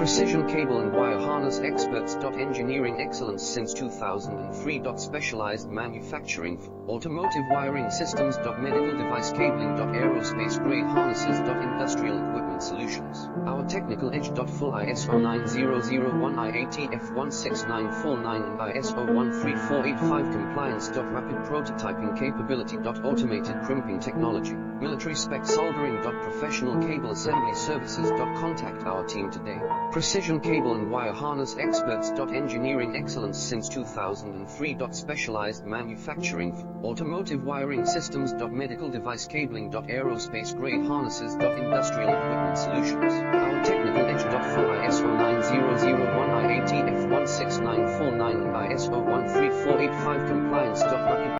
Precision cable and wire harness experts. Engineering excellence since 2003. Specialized manufacturing for automotive wiring systems. Medical device cabling. Aerospace grade harnesses. Industrial equipment solutions. Our technical edge. Full ISO 9001 IATF 16949 and ISO 13485 compliance. Rapid prototyping capability. Automated crimping technology. Military spec soldering. Professional cable assembly services. Contact our team today. Precision cable and wire harness experts. Engineering excellence since 2003. Specialized manufacturing for automotive wiring systems. Medical device cabling. Aerospace grade harnesses. Industrial equipment solutions. Our technical edge. Full ISO 9001 IATF 16949 and ISO 13485 compliance. Rapid